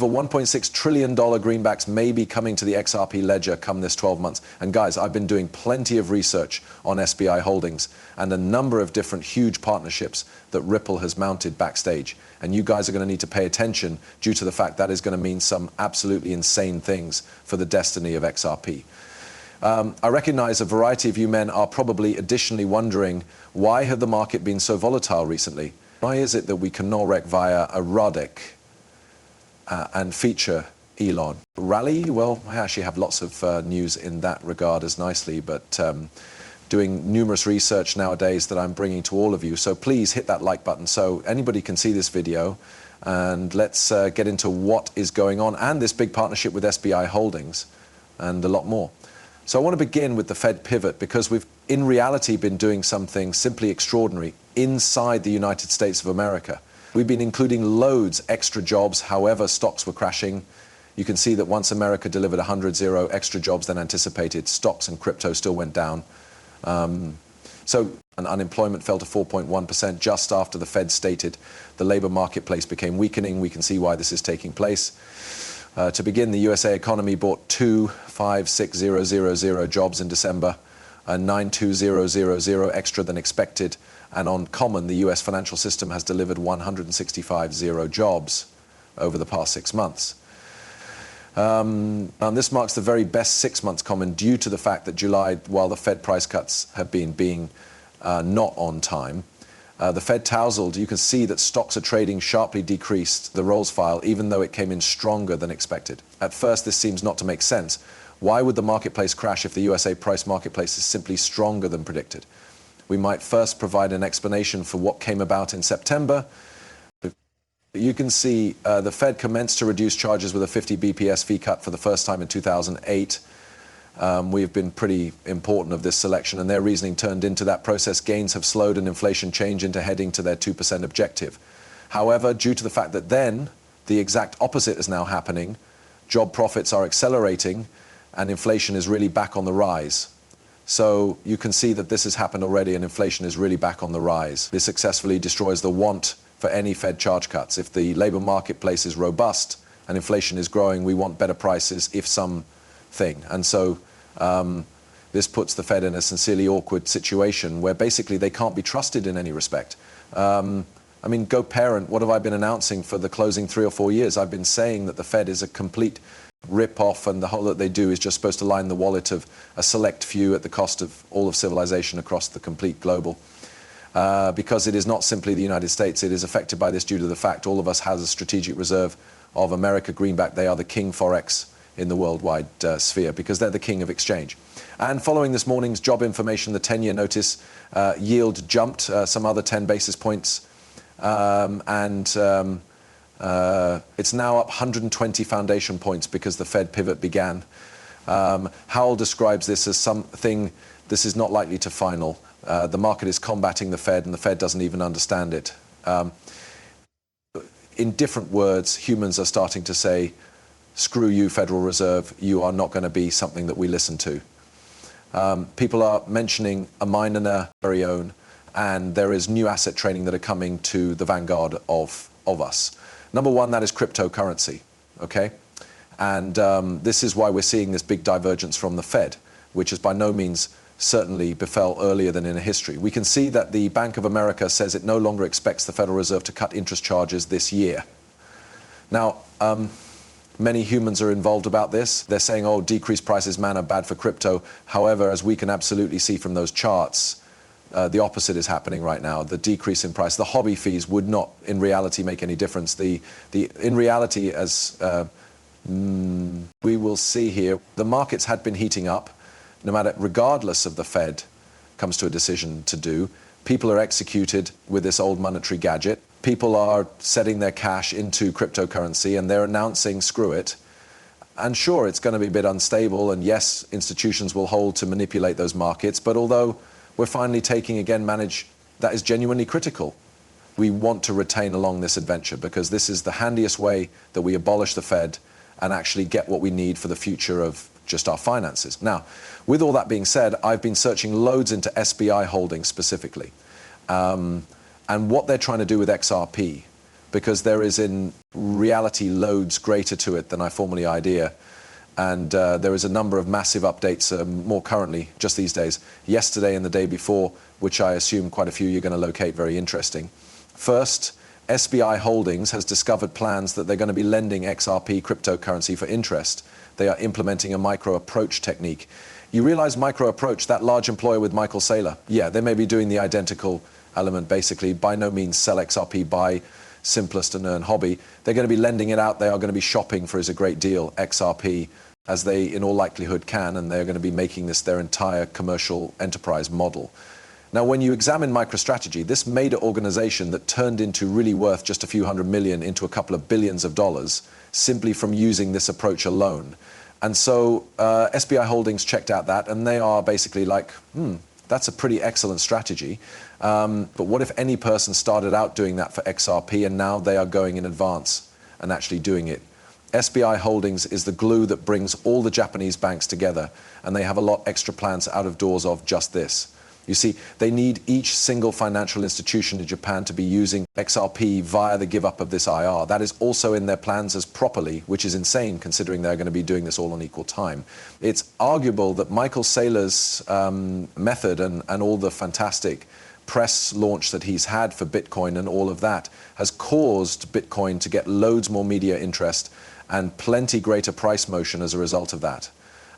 Over $1.6 trillion greenbacks may be coming to the XRP ledger come this 12 months. And guys, I've been doing plenty of research on SBI Holdings and a number of different huge partnerships that Ripple has mounted backstage. And you guys are going to need to pay attention due to the fact that is going to mean some absolutely insane things for the destiny of XRP. I recognize a variety of you men are probably additionally wondering, why had the market been so volatile recently? Why is it that we can Norrec via a Roddick and feature Elon? Rally? Well, I actually have lots of news in that regard as nicely, but doing numerous research nowadays that I'm bringing to all of you. So please hit that like button so anybody can see this video, and let's get into what is going on and this big partnership with SBI Holdings and a lot more. So I want to begin with the Fed pivot, because we've in reality been doing something simply extraordinary inside the United States of America. We've been including loads extra jobs, however stocks were crashing. You can see that once America delivered 100 extra jobs than anticipated, stocks and crypto still went down. So unemployment fell to 4.1% just after the Fed stated the labor marketplace became weakening. We can see why this is taking place. To begin, the USA economy bought 256,000 jobs in December, 92000 extra than expected, and on common, the US financial system has delivered 165,000 jobs over the past 6 months. And this marks the very best 6 months common due to the fact that July, while the Fed price cuts have been not on time, the Fed tousled. You can see that stocks are trading sharply decreased, the rolls file, even though it came in stronger than expected. At first, this seems not to make sense. Why would the marketplace crash if the USA price marketplace is simply stronger than predicted? We might first provide an explanation for what came about in September. You can see the Fed commenced to reduce charges with a 50 BPS fee cut for the first time in 2008. We have been pretty important of this selection, and their reasoning turned into that process. Gains have slowed and inflation change into heading to their 2% objective. However, due to the fact that then the exact opposite is now happening, job profits are accelerating and inflation is really back on the rise. So you can see that this has happened already and inflation is really back on the rise. This successfully destroys the want for any Fed charge cuts. If the labor marketplace is robust and inflation is growing, we want better prices, if some thing. And so this puts the Fed in a sincerely awkward situation where basically they can't be trusted in any respect. I mean, go parent, what have I been announcing for the closing 3 or 4 years? I've been saying that the Fed is a complete rip-off, and the whole that they do is just supposed to line the wallet of a select few at the cost of all of civilization across the complete global. Because it is not simply the United States, it is affected by this due to the fact all of us has a strategic reserve of America greenback. They are the king forex in the worldwide sphere, because they're the king of exchange. And following this morning's job information, the 10-year notice yield jumped some other 10 basis points, it's now up 120 foundation points because the Fed pivot began. Howell describes this as something, this is not likely to final. The market is combating the Fed, and the Fed doesn't even understand it. In different words, humans are starting to say, screw you, Federal Reserve, you are not going to be something that we listen to. People are mentioning a mine and a very own, and there is new asset trading that are coming to the vanguard of us. Number one, that is cryptocurrency, okay? And this is why we're seeing this big divergence from the Fed, which is by no means certainly befell earlier than in history. We can see that the Bank of America says it no longer expects the Federal Reserve to cut interest charges this year. Now, many humans are involved about this. They're saying, oh, decreased prices, man, are bad for crypto. However, as we can absolutely see from those charts, the opposite is happening right now. The decrease in price, the hobby fees would not in reality make any difference. In reality, as we will see here, the markets had been heating up. No matter, regardless of the Fed comes to a decision to do, people are executed with this old monetary gadget. People are setting their cash into cryptocurrency, and they're announcing, screw it. And sure, it's going to be a bit unstable, and yes, institutions will hold to manipulate those markets, but although we're finally taking, again, manage, that is genuinely critical. We want to retain along this adventure, because this is the handiest way that we abolish the Fed and actually get what we need for the future of just our finances. Now, with all that being said, I've been searching loads into SBI Holdings specifically. And what they're trying to do with XRP, because there is in reality loads greater to it than I formerly idea. And there is a number of massive updates more currently, just these days, yesterday and the day before, which I assume quite a few you're going to locate very interesting. First, SBI Holdings has discovered plans that they're going to be lending XRP cryptocurrency for interest. They are implementing a micro-approach technique. You realize micro-approach, that large employer with Michael Saylor, yeah, they may be doing the identical element, basically. By no means sell XRP, buy simplest and earn hobby. They're going to be lending it out. They are going to be shopping for, is a great deal, XRP, as they in all likelihood can, and they're going to be making this their entire commercial enterprise model. Now, when you examine MicroStrategy, this made an organization that turned into really worth just a few $100 million into a couple of billions of dollars simply from using this approach alone. And so SBI Holdings checked out that, and they are basically like, that's a pretty excellent strategy. But what if any person started out doing that for XRP and now they are going in advance and actually doing it? SBI Holdings is the glue that brings all the Japanese banks together, and they have a lot extra plans out of doors of just this. You see, they need each single financial institution in Japan to be using XRP via the give up of this IR. That is also in their plans as properly, which is insane considering they're going to be doing this all on equal time. It's arguable that Michael Saylor's method and all the fantastic press launch that he's had for Bitcoin and all of that has caused Bitcoin to get loads more media interest and plenty greater price motion as a result of that.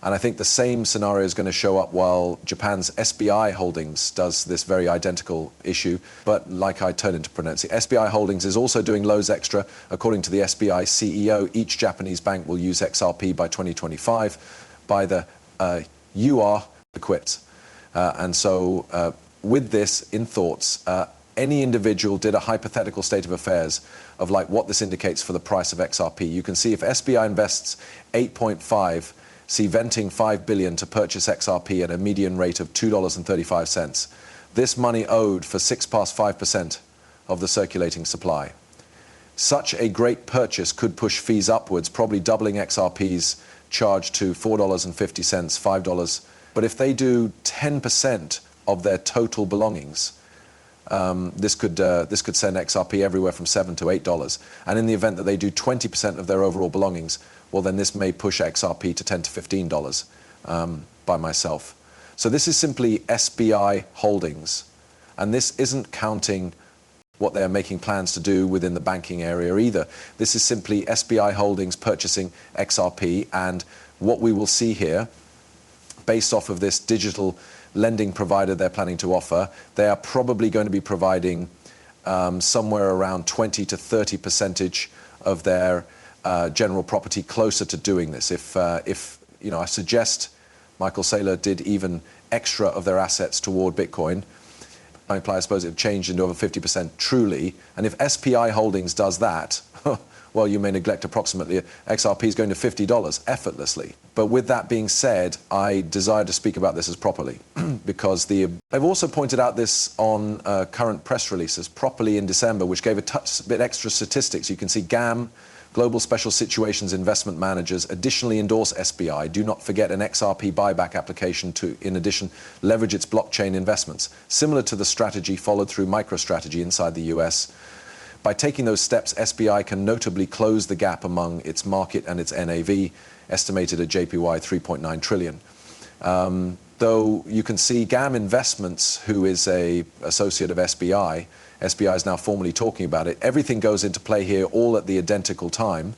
And I think the same scenario is going to show up while Japan's SBI Holdings does this very identical issue. But like I turn into pronounce it, SBI Holdings is also doing loads extra. According to the SBI CEO, each Japanese bank will use XRP by 2025. By the you are equipped. And so with this in thoughts, any individual did a hypothetical state of affairs of like what this indicates for the price of XRP. You can see if SBI invests 8.5, see venting $5 billion to purchase XRP at a median rate of $2.35. This money owed for 6 past 5% of the circulating supply. Such a great purchase could push fees upwards, probably doubling XRP's charge to $4.50, $5. But if they do 10% of their total belongings, this could send XRP everywhere from $7 to $8. And in the event that they do 20% of their overall belongings, well, then this may push XRP to $10 to $15 by myself. So this is simply SBI Holdings. And this isn't counting what they're making plans to do within the banking area either. This is simply SBI Holdings purchasing XRP. And what we will see here, based off of this digital lending provider they're planning to offer, they are probably going to be providing somewhere around 20 to 30% of their general property closer to doing this. If you know, I suggest Michael Saylor did even extra of their assets toward Bitcoin, I suppose it changed into over 50% truly. And if SPI Holdings does that, well, you may neglect approximately XRP is going to $50 effortlessly. But with that being said, I desire to speak about this as properly because I've also pointed out this on current press releases properly in December, which gave a bit extra statistics. You can see GAM, Global Special Situations Investment Managers, additionally endorse SBI. Do not forget an XRP buyback application to, in addition, leverage its blockchain investments, similar to the strategy followed through MicroStrategy inside the US. By taking those steps, SBI can notably close the gap among its market and its NAV, estimated at JPY 3.9 trillion. Though you can see GAM Investments, who is a associate of SBI, SBI is now formally talking about it. Everything goes into play here all at the identical time.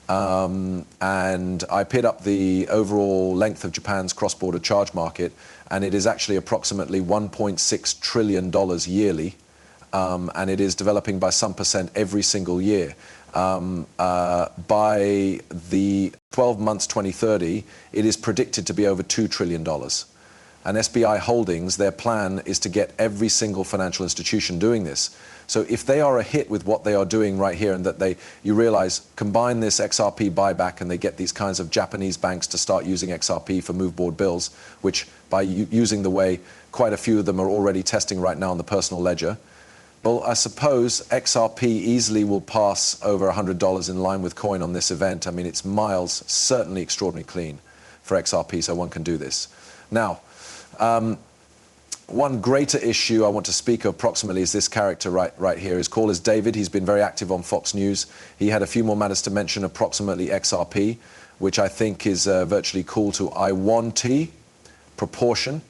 And I pit up the overall length of Japan's cross-border charge market, and it is actually approximately $1.6 trillion yearly. And it is developing by some percent every single year. By the 12 months 2030, it is predicted to be over $2 trillion. And SBI Holdings, their plan is to get every single financial institution doing this. So if they are a hit with what they are doing right here, and that you realize, combine this XRP buyback and they get these kinds of Japanese banks to start using XRP for moveboard bills, which by using the way quite a few of them are already testing right now on the personal ledger. Well, I suppose XRP easily will pass over $100 in line with coin on this event. I mean, it's miles, certainly extraordinarily clean for XRP, so one can do this. Now, one greater issue I want to speak of approximately is this character right here. His call is David. He's been very active on Fox News. He had a few more matters to mention, approximately XRP, which I think is virtually cool to I want proportion.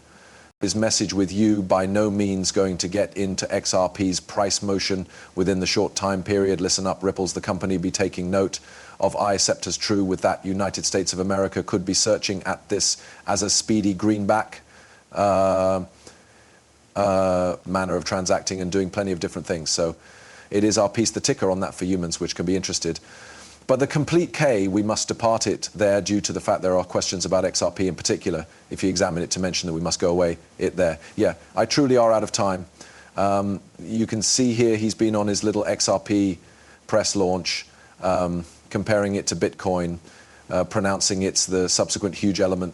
His message with you, by no means going to get into XRP's price motion within the short time period. Listen up, Ripples. The company be taking note of I accept as true with that United States of America could be searching at this as a speedy greenback manner of transacting and doing plenty of different things. So it is our piece, the ticker on that for humans, which can be interested. But the complete K, we must depart it there due to the fact there are questions about XRP in particular. If you examine it, to mention that we must go away it there. Yeah, I truly are out of time. You can see here he's been on his little XRP press launch, comparing it to Bitcoin, pronouncing it's the subsequent huge element